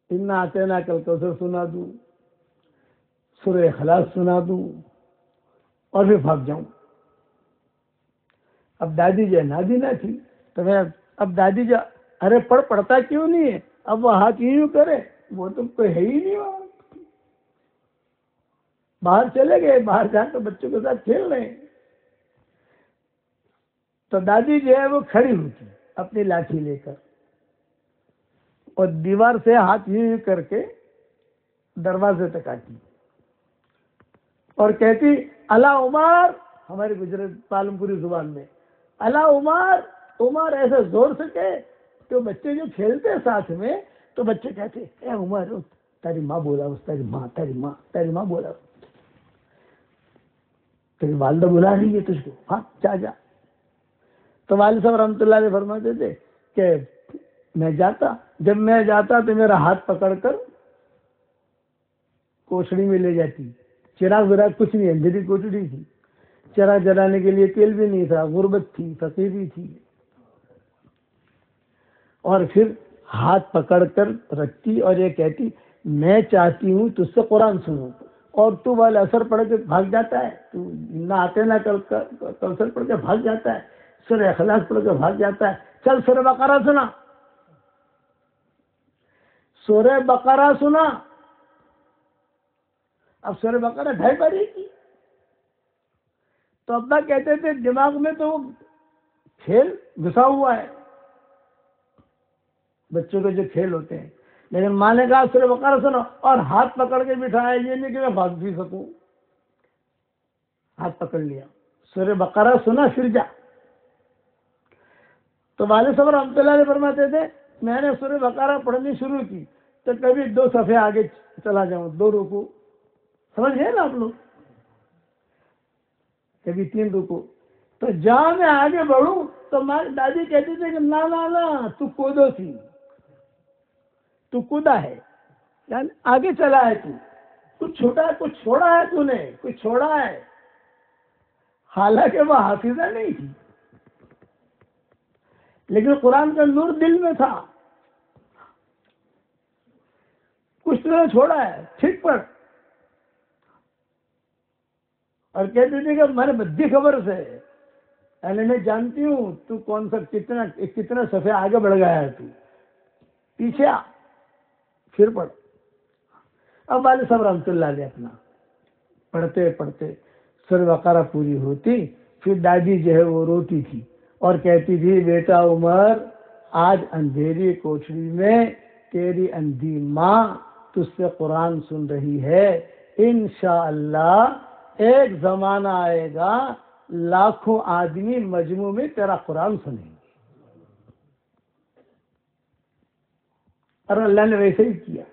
انا اعطیناک الکوثر سنا دوں، سورہ اخلاص سنا دوں، اور پھر بھاگ جاؤں. اب دادی جو نابینا تھی تو میں اب دادی جو ارے پڑھتا کیوں نہیں ہے، اب وہ ہاتھ یوں کرے، وہ تو کوئی ہے ہی نہیں وہاں. باہر چلے گئے، باہر جا کر بچوں کے ساتھ کھیل رہے ہیں. تو دادی جو ہے وہ کھڑی ہوتی اپنی لاٹھی لے کر اور دیوار سے ہاتھ یوں کر کے دروازے تک آتی اور کہتی الا عمر، ہماری گجرات پالم پوری زبان میں الا عمر. عمر ایسے زور سے کہے کہ بچے جو کھیلتے ہیں ساتھ میں تو بچے کہتے اے عمر تیری ماں بولا، تیری ماں بولا، تیری والدہ بلا رہی ہے تجھ کو، ہاں جا. تو والد صاحب رحمۃ اللہ علیہ فرماتے تھے کہ جب میں جاتا تو میرا ہاتھ پکڑ کر کوٹڑی میں لے جاتی. چراغ وراغ کچھ نہیں، اندھیری کوٹڑی تھی، چراغ جلانے کے لیے تیل بھی نہیں تھا، غربت تھی، فقیری تھی. اور پھر ہاتھ پکڑ کر رکھتی اور یہ کہتی میں چاہتی ہوں تجھ سے قرآن سنوں، اور تو والے اثر پڑھ کے بھاگ جاتا ہے، تو نہ آتے نہ کوثر پڑھ کے بھاگ جاتا ہے، سورہ اخلاص پڑھ کے بھاگ جاتا ہے، چل سورہ بقرہ سنا، سورہ بقرہ سنا۔ اب سورہ بقرہ 2.5 پاری کی، تو ابا کہتے تھے دماغ میں تو وہ کھیل گھسا ہوا ہے، بچوں کے جو کھیل ہوتے ہیں، لیکن ماں نے کہا سورہ بقرہ سنو، اور ہاتھ پکڑ کے بٹھایا، یہ نہیں کہ میں بھاگ بھی سکوں، ہاتھ پکڑ لیا، سورہ بقرہ سنا پھر جا۔ تو والد صاحب رحمۃ اللہ علیہ فرماتے تھے میں نے سورہ بقرہ پڑھنی شروع کی تو کبھی 2 صفحے آگے چلا جاؤں، 2 رکوع، سمجھ گئے نا آپ لوگ، کبھی 3 رکوع، تو جہاں میں آگے بڑھوں تو دادی کہتی تھی کہ نا تو کودو تھی، تو کودا ہے، یعنی آگے چلا ہے، تو کچھ چھوٹا ہے، کچھ چھوڑا ہے، تو نے کچھ چھوڑا ہے، حالانکہ وہ حافظہ نہیں تھی، لیکن قرآن کا نور دل میں تھا، کچھ تو نے چھوڑا ہے، ٹھیک پڑھ، اور کہتے تھے کہ میں نے بدی خبر سے، یعنی میں جانتی ہوں تو کون سا کتنا صفحے آگے بڑھ گیا ہے، تو پیچھے آ پھر پڑھ۔ اب والد صاحب رحمۃ اللہ علیہ اپنا پڑھتے پڑھتے سورہ بقرہ پوری ہوتی، پھر دادی جو ہے وہ روتی تھی اور کہتی تھی بیٹا عمر آج اندھیری کوٹھری میں تیری اندھی ماں تجھ سے قرآن سن رہی ہے، انشاءاللہ ایک زمانہ آئے گا لاکھوں آدمی مجموع میں تیرا قرآن سنیں گے، اور اللہ نے ویسے ہی کیا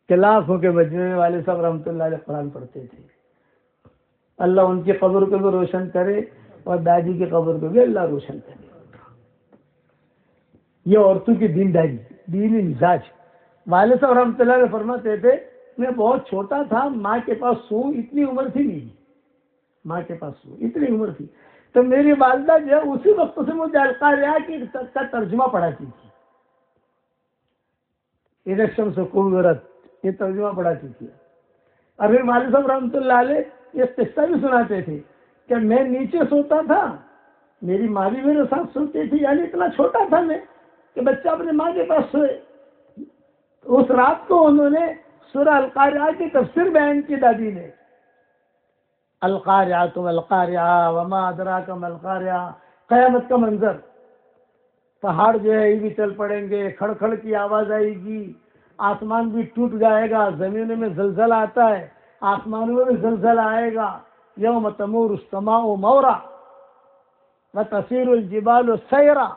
کہ لاکھوں کے مجموعے میں والد صاحب رحمۃ اللہ علیہ قرآن پڑھتے تھے۔ اللہ ان کی قبر کو بھی روشن کرے اور دادی کی قبر کو بھی اللہ روشن کرے۔ یہ عورتوں کی دینداری، دینی مزاج۔ والد صاحب رحمۃ اللہ علیہ فرماتے تھے میں بہت چھوٹا تھا، ماں کے پاس سوں، اتنی عمر تھی میری، ماں کے پاس سوں اتنی عمر تھی، تو میری والدہ جو ہے اسی وقت سے مجھے القاریہ کا ترجمہ پڑھاتی تھی، الیکشن سے قوت یہ ترجمہ پڑھاتی تھی۔ اور پھر والد صاحب رحمۃ اللہ علیہ یہ قصہ بھی سناتے تھے کہ میں نیچے سوتا تھا، میری ماں بھی میرے ساتھ سوتی تھی، یعنی اتنا چھوٹا تھا میں کہ بچہ اپنے ماں کے پاس سوئے۔ اس رات کو انہوں نے سورہ القاریہ کی تفسیر بیان کی دادی نے، القاریہ تم القاریہ وما ادراک ما القاریہ، قیامت کا منظر، پہاڑ جو ہے یہ بھی چل پڑیں گے، کھڑ کھڑ کی آواز آئے گی، آسمان بھی ٹوٹ جائے گا، زمین میں زلزلہ آتا ہے، آسمانوں میں بھی زلزلہ آئے گا، یوم تمور السماء مورا وتسیر الجبال سیرا،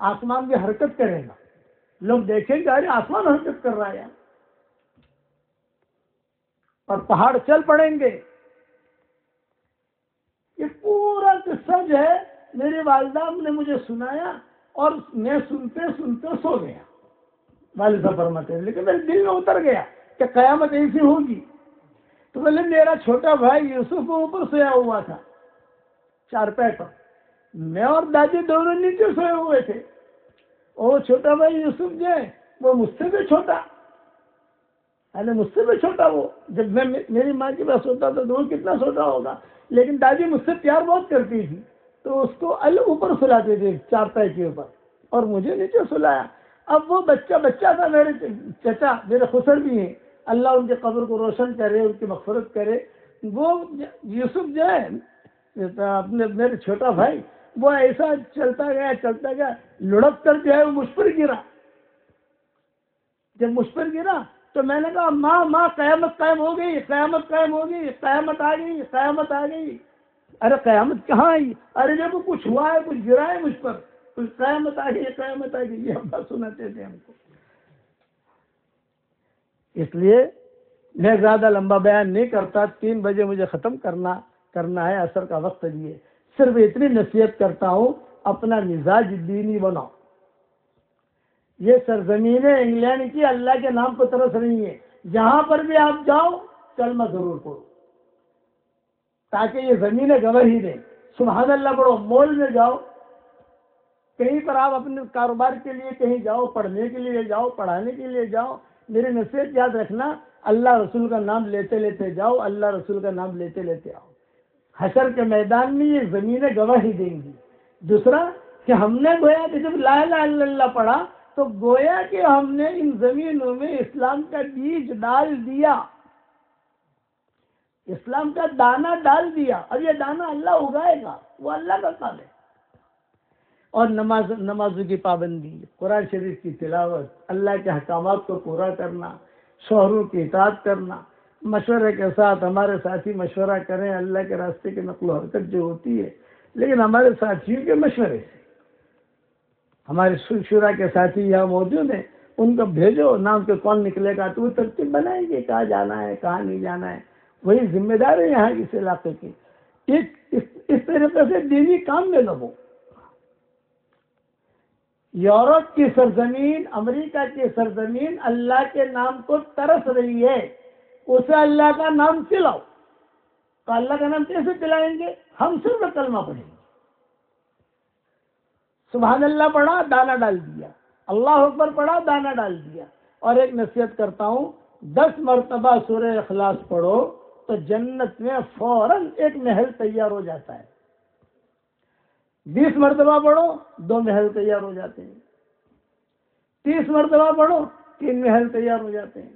آسمان بھی حرکت کرے گا، لوگ دیکھیں گے ارے آسمان حرکت کر رہا ہے، اور پہاڑ چل پڑیں گے۔ یہ پورا قصہ جو ہے میری والدہ نے مجھے سنایا اور میں سنتے سنتے سو گیا۔ والد صاحب فرماتے ہیں لیکن میرے دل میں اتر گیا کہ قیامت ایسی ہوگی، تو بولے میرا چھوٹا بھائی یوسف اوپر سویا ہوا تھا چارپائی پر، میں اور دادی دونوں نیچے سوئے ہوئے تھے، اور چھوٹا بھائی یوسف جو ہے وہ مجھ سے بھی چھوٹا، یعنی مجھ سے بھی چھوٹا، وہ جب میں میری ماں کے پاس ہوتا تھا تو وہ کتنا چھوٹا ہوگا، لیکن دادی مجھ سے پیار بہت کرتی تھی تو اس کو اوپر سلاتے تھے چارپائی کے اوپر، اور مجھے نیچے سلایا۔ اب وہ بچہ تھا، میرے چچا میرے خسر بھی ہیں، اللہ ان کے قبر کو روشن کرے، ان کی مغفرت کرے، وہ یوسف جو ہے اپنے میرے چھوٹا بھائی، وہ ایسا چلتا گیا لڑک کر جو ہے وہ مجھ پر گرا۔ جب مجھ پر گرا تو میں نے کہا ماں قیامت قائم ہو گئی، قیامت قائم ہو گئی، قیامت آ گئی، قیامت آ گئی۔ ارے قیامت کہاں آئی؟ ارے دیکھو کچھ ہوا ہے، کچھ گرا ہے مجھ پر، کچھ قیامت آ گئی، قیامت آ گئی، یہ ابا سناتے تھے ہم کو۔ اس لیے میں زیادہ لمبا بیان نہیں کرتا، 3 بجے مجھے ختم کرنا ہے، عصر کا وقت لیے صرف اتنی نصیحت کرتا ہوں اپنا مزاج دینی بناؤ۔ یہ سرزمین انگلینڈ کی اللہ کے نام کو ترس نہیں ہے، جہاں پر بھی آپ جاؤ کلمہ ضرور پڑھو تاکہ یہ زمینیں گواہی دیں، سبحان اللہ پڑھو، مال میں جاؤ کہیں پر آپ اپنے کاروبار کے لیے کہیں جاؤ، پڑھنے کے لیے جاؤ، پڑھانے کے لیے جاؤ، میری نصیحت یاد رکھنا، اللہ رسول کا نام لیتے لیتے جاؤ، اللہ رسول کا نام لیتے لیتے آؤ۔ حشر کے میدان میں یہ زمینیں گواہی دیں گی۔ دوسرا کہ ہم نے گویا کہ جب لا الہ الا اللہ پڑھا تو گویا کہ ہم نے ان زمینوں میں اسلام کا بیج ڈال دیا، اسلام کا دانہ ڈال دیا۔ اب یہ دانہ اللہ اگائے گا، وہ اللہ کا کام ہے۔ اور نمازوں کی پابندی، قرآن شریف کی تلاوت، اللہ کے احکامات کو پورا کرنا، شوہروں کی اطاعت کرنا، مشورے کے ساتھ ہمارے ساتھی مشورہ کریں اللہ کے راستے کی نقل و حرکت جو ہوتی ہے، لیکن ہمارے ساتھیوں کے مشورے سے۔ ہمارے شورا کے ساتھی یہاں موجود ہیں، ان کو بھیجو، نام کے کون نکلے گا تو وہ ترتیب بنائیں گے کہاں جانا ہے کہاں نہیں جانا ہے، وہی ذمہ دار ہے یہاں اس علاقے کی۔ اس طریقے سے دینی کام میں لگو۔ یورپ کی سرزمین، امریکہ کی سرزمین اللہ کے نام کو ترس رہی ہے، اسے اللہ کا نام پلاؤ۔ تو اللہ کا نام کیسے پلائیں گے؟ ہم صرف کلمہ پڑھیں گے۔ سبحان اللہ پڑھا، دانہ ڈال دیا، اللہ اکبر پڑھا، دانہ ڈال دیا۔ اور ایک نصیحت کرتا ہوں، 10 مرتبہ سورہ اخلاص پڑھو تو جنت میں فوراً ایک محل تیار ہو جاتا ہے۔ 20 مرتبہ پڑھو، 2 محل تیار ہو جاتے ہیں۔ 30 مرتبہ پڑھو، 3 محل تیار ہو جاتے ہیں۔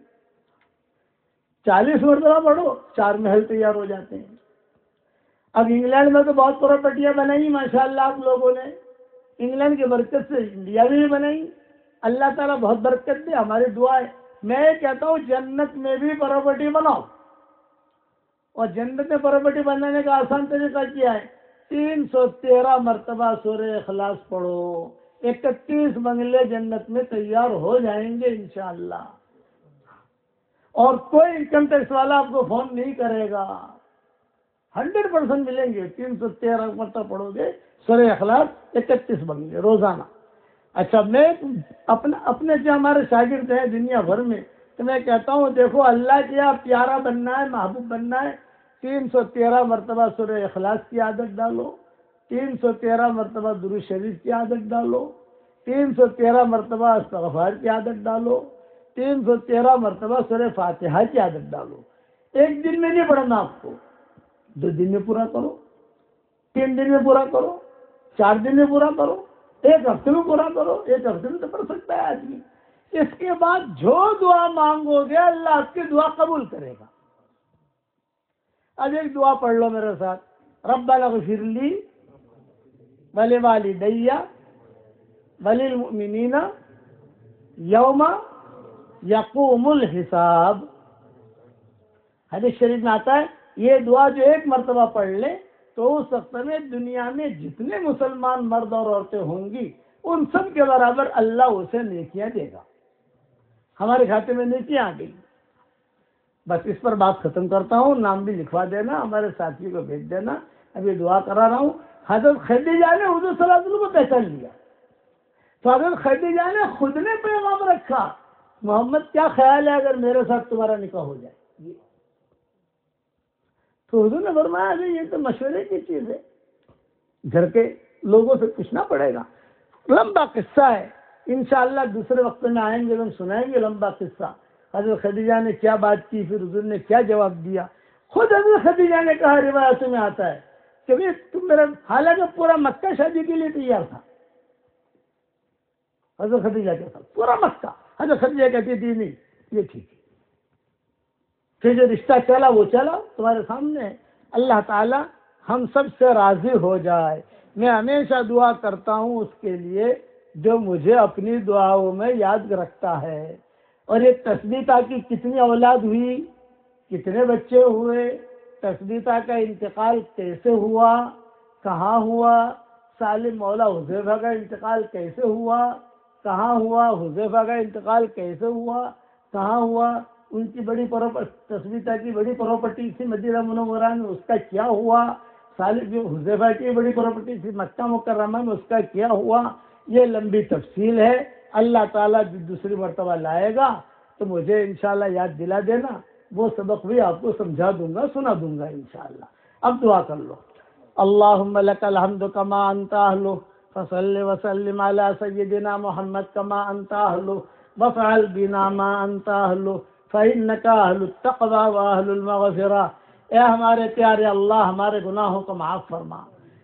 40 مرتبہ پڑھو، 4 محل تیار ہو جاتے ہیں۔ اب انگلینڈ میں تو بہت پراپرٹیاں بنائی ماشاءاللہ آپ لوگوں نے، انگلینڈ کی برکت سے انڈیا میں بھی بنائی، اللہ تعالیٰ بہت برکت دے، ہماری دعا ہے۔ میں کہتا ہوں جنت میں بھی پراپرٹی بناؤ، اور جنت میں پراپرٹی بنانے کا آسان طریقہ کیا ہے؟ 313 مرتبہ سورہ اخلاص پڑھو، 31 بنگلے جنت میں تیار ہو جائیں گے انشاءاللہ، اور کوئی انکم ٹیکس والا آپ کو فون نہیں کرے گا، 100% ملیں گے۔ 313 مرتبہ پڑھو گے سورہ اخلاص، 31 بنگلے روزانہ۔ اچھا، میں اپنے جو ہمارے شاگرد ہیں دنیا بھر میں، تو میں کہتا ہوں دیکھو اللہ کیا پیارا بننا ہے، محبوب بننا ہے، 313 مرتبہ سورہ اخلاص کی عادت ڈالو، 313 مرتبہ درود شریف کی عادت ڈالو، 313 مرتبہ استغفار کی عادت ڈالو، 313 مرتبہ سورہ فاتحہ کی عادت ڈالو۔ ایک دن میں نہیں پڑھنا آپ کو، 2 دن میں پورا کرو، 3 دن میں پورا کرو، 4 دن میں پورا کرو، 1 ہفتے میں پورا کرو۔ 1 ہفتے میں تو پڑھ سکتا ہے آدمی۔ اس کے بعد جو دعا مانگو گے اللہ آپ کی دعا قبول کرے گا۔ اب ایک دعا پڑھ لو میرے ساتھ، ربنا اغفر لی ولوالدی وللمؤمنین یوم یقوم الحساب۔ حدیث شریف میں آتا ہے یہ دعا جو 1 مرتبہ پڑھ لے تو اس وقت میں دنیا میں جتنے مسلمان مرد اور عورتیں ہوں گی ان سب کے برابر اللہ اسے نیکیاں دے گا۔ ہمارے کھاتے میں نیکیاں آ گئی۔ بس اس پر بات ختم کرتا ہوں، نام بھی لکھوا دینا، ہمارے ساتھی کو بھیج دینا۔ ابھی دعا کرا رہا ہوں۔ حضرت خدیجہ نے حضور صلی اللہ علیہ وسلم کو پہچان لیا، تو حضرت خدیجہ نے خود نے پیغام رکھا، محمد کیا خیال ہے اگر میرے ساتھ تمہارا نکاح ہو جائے؟ تو حضور نے فرمایا کہ یہ تو مشورے کی چیز ہے، گھر کے لوگوں سے پوچھنا پڑے گا۔ لمبا قصہ ہے، انشاءاللہ دوسرے وقت میں آئیں گے، ہم سنائیں گے لمبا قصہ، حضرت خدیجہ نے کیا بات کی، پھر حضور نے کیا جواب دیا۔ خود حضرت خدیجہ نے کہا، روایتوں میں آتا ہے کہ تم میرا، حالانکہ پورا مکہ شادی کے لیے تیار تھا حضرت خدیجہ کے ساتھ، پورا مکہ۔ حضرت خدیجہ کہتی تھی نہیں یہ ٹھیک ہے، پھر جو رشتہ چلا وہ چلا، تمہارے سامنے ہے۔ اللہ تعالی ہم سب سے راضی ہو جائے۔ میں ہمیشہ دعا کرتا ہوں اس کے لیے جو مجھے اپنی دعاؤں میں یاد رکھتا ہے۔ اور یہ تثبیتہ کی کتنی اولاد ہوئی، کتنے بچے ہوئے، تثبیتہ کا انتقال کیسے ہوا، کہاں ہوا، سالم مولا حذیفہ کا انتقال کیسے ہوا، کہاں ہوا، حذیفہ کا انتقال کیسے ہوا، کہاں ہوا، ان کی بڑی تثبیتہ کی بڑی پراپرٹی تھی مدینہ منورہ میں، اس کا کیا ہوا، سالم جو حذیفہ کی بڑی پراپرٹی تھی مکہ مکرمہ میں، اس کا کیا ہوا۔ یہ لمبی تفصیل ہے، اللہ تعالیٰ دوسری مرتبہ لائے گا تو مجھے انشاءاللہ یاد دلا دینا، وہ سبق بھی آپ کو سمجھا دوں گا، سنا دوں گا انشاءاللہ۔ اب دعا کر لو۔ اللہم لک الحمد کما انت اہلہ فصل وسلم علی سیدنا محمد کما انت اہلہ وفعل بنا ما انت اہلہ فانک اہل التقوی واہل المغفرہ۔ اے ہمارے پیارے اللہ، ہمارے گناہوں کو معاف فرما،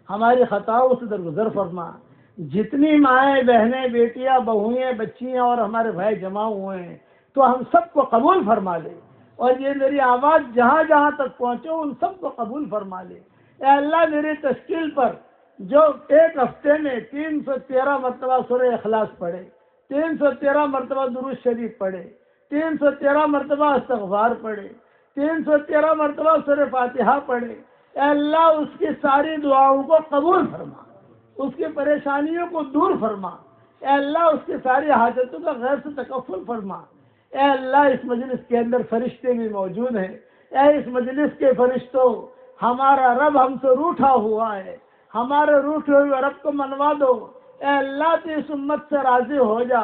ہماری خطاؤں سے درگزر فرما۔ جتنی مائیں، بہنیں، بیٹیاں، بہوئیں، بچیاں اور ہمارے بھائی جمع ہوئے ہیں تو ہم سب کو قبول فرما لے، اور یہ میری آواز جہاں جہاں تک پہنچے ان سب کو قبول فرما لے۔ اے اللہ، میری تشکیل پر جو ایک ہفتے میں 313 مرتبہ سورہ اخلاص پڑھے، 313 مرتبہ درود شریف پڑھے، 313 مرتبہ استغفار پڑھے، 313 مرتبہ سورہ فاتحہ پڑھے، اے اللہ اس کی ساری دعاؤں کو قبول فرما، اس کی پریشانیوں کو دور فرما، اے اللہ اس کی ساری حاجتوں کا غیر سے تکفل فرما۔ اے اللہ، اس مجلس کے اندر فرشتے بھی موجود ہیں، اے اس مجلس کے فرشتوں، ہمارا رب ہم سے روٹھا ہوا ہے، ہمارے روٹھے ہوئے رب کو منوا دو۔ اے اللہ، تو اس امت سے راضی ہو جا،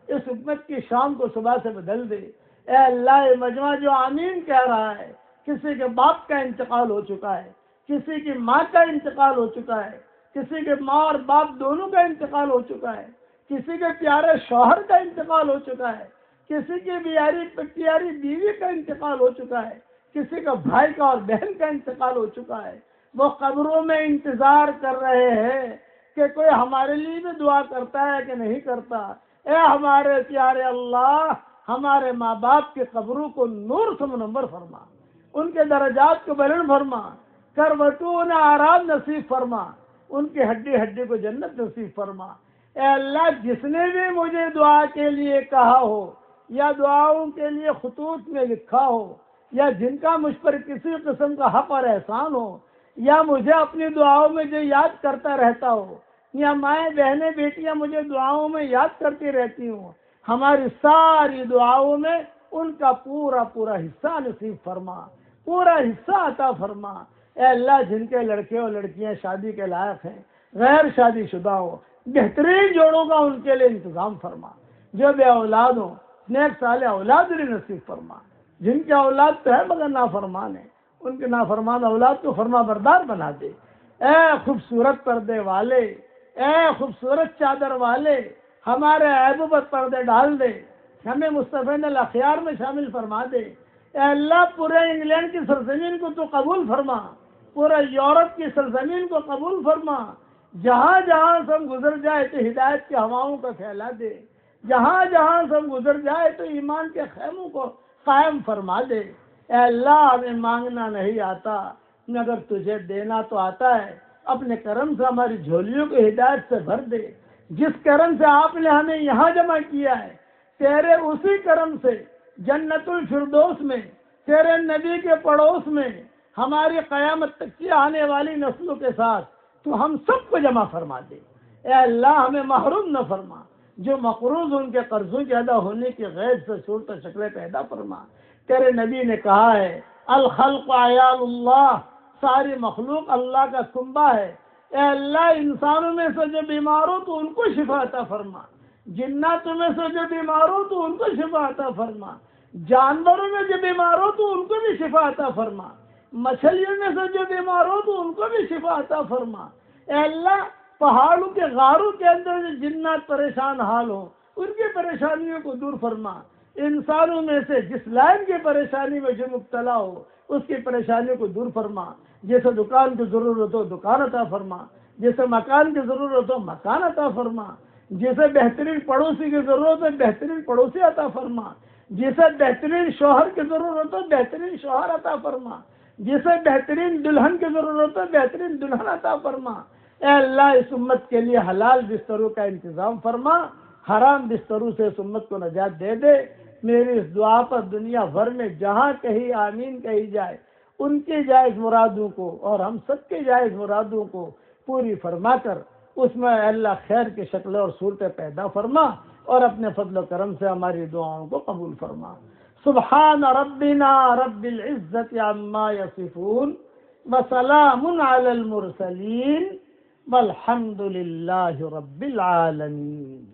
اس امت کی شام کو صبح سے بدل دے۔ اے اللہ، یہ مجمع جو آمین کہہ رہا ہے، کسی کے باپ کا انتقال ہو چکا ہے، کسی کی ماں کا انتقال ہو چکا ہے، کسی کے ماں اور باپ دونوں کا انتقال ہو چکا ہے، کسی کے پیارے شوہر کا انتقال ہو چکا ہے، کسی کی پیاری بیوی کا انتقال ہو چکا ہے، کسی کا بھائی کا اور بہن کا انتقال ہو چکا ہے۔ وہ قبروں میں انتظار کر رہے ہیں کہ کوئی ہمارے لیے بھی دعا کرتا ہے کہ نہیں کرتا۔ اے ہمارے پیارے اللہ، ہمارے ماں باپ کے قبروں کو نور سے منور فرما، ان کے درجات کو بلند فرما، کروٹوں نے آرام نصیب فرما، ان کی ہڈی ہڈی کو جنت نصیب فرما۔ اے اللہ، جس نے بھی مجھے دعا کے لیے کہا ہو یا دعاؤں کے لیے خطوط میں لکھا ہو، یا جن کا مجھ پر کسی قسم کا حق اور احسان ہو، یا مجھے اپنی دعاؤں میں جو یاد کرتا رہتا ہو، یا مائیں بہنیں بیٹیاں مجھے دعاؤں میں یاد کرتی رہتی ہوں، ہماری ساری دعاؤں میں ان کا پورا پورا حصہ نصیب فرما، پورا حصہ عطا فرما۔ اے اللہ، جن کے لڑکے اور لڑکیاں شادی کے لائق ہیں، غیر شادی شدہ ہو، بہترین جوڑوں کا ان کے لیے انتظام فرما۔ جو بے اولاد ہوں، نیک صالح اولاد بھی نصیب فرما۔ جن کے اولاد تو ہے مگر نافرمان ہے، ان کے نافرمان اولاد کو فرما بردار بنا دے۔ اے خوبصورت پردے والے، اے خوبصورت چادر والے، ہمارے عیبوں پر پردے ڈال دے، ہمیں مصطفین الاخیار میں شامل فرما دے۔ اے اللہ، پورے انگلینڈ کی سرزمین کو تو قبول فرما، پورے یورپ کی سرزمین کو قبول فرما۔ جہاں جہاں سے ہم گزر جائے تو ہدایت کی ہواؤں کو پھیلا دے، جہاں جہاں سے ہم گزر جائے تو ایمان کے خیموں کو قائم فرما دے۔ اے اللہ، ہمیں مانگنا نہیں آتا مگر تجھے دینا تو آتا ہے، اپنے کرم سے ہماری جھولیوں کو ہدایت سے بھر دے۔ جس کرم سے آپ نے ہمیں یہاں جمع کیا ہے، تیرے اسی کرم سے جنت الفردوس میں، تیرے نبی کے پڑوس میں، ہماری قیامت تک کی آنے والی نسلوں کے ساتھ تو ہم سب کو جمع فرما دے۔ اے اللہ، ہمیں محروم نہ فرما، جو مقروض ان کے قرضوں کے ادا ہونے کی غیر سے صورت و شکلیں پیدا فرما۔ تیرے نبی نے کہا ہے، الخلق عیال اللہ، ساری مخلوق اللہ کا کنبہ ہے۔ اے اللہ، انسانوں میں سے جو بیمار ہو تو ان کو شفا عطا فرما، جناتوں میں سے جو بیمار ہو تو ان کو شفا عطا فرما، جانوروں میں جو بیمار ہو تو ان کو بھی شفا عطا فرما، مچھلیوں میں سے جو بیمار ہو تو ان کو بھی شفا عطا فرما۔ اے اللہ، پہاڑوں کے غاروں کے اندر جو جنات پریشان حال ہو ان کی پریشانیوں کو دور فرما۔ انسانوں میں سے جس لائن کی پریشانی میں جو مبتلا ہو اس کی پریشانیوں کو دور فرما۔ جیسے دکان کی ضرورت ہو دکان عطا فرما، جیسے مکان کی ضرورت ہو مکان عطا فرما، جیسے بہترین پڑوسی کی ضرورت ہے بہترین پڑوسی عطا فرما، جیسے بہترین شوہر کی ضرورت ہو بہترین شوہر عطا فرما، جیسے بہترین دلہن کی ضرورت ہو بہترین دلہن عطا فرما۔ اے اللہ، اس امت کے لیے حلال بستروں کا انتظام فرما، حرام بستروں سے اس امت کو نجات دے دے۔ میری اس دعا پر دنیا بھر میں جہاں کہیں آمین کہی جائے، ان کی جائز مرادوں کو اور ہم سب کی جائز مرادوں کو پوری فرما کر اس میں اللہ خیر کی شکلیں اور صورتیں پیدا فرما، اور اپنے فضل و کرم سے ہماری دعاؤں کو قبول فرما۔ سبحان ربنا رب العزت عما یصفون وسلام علی المرسلین والحمد للہ رب العالمین۔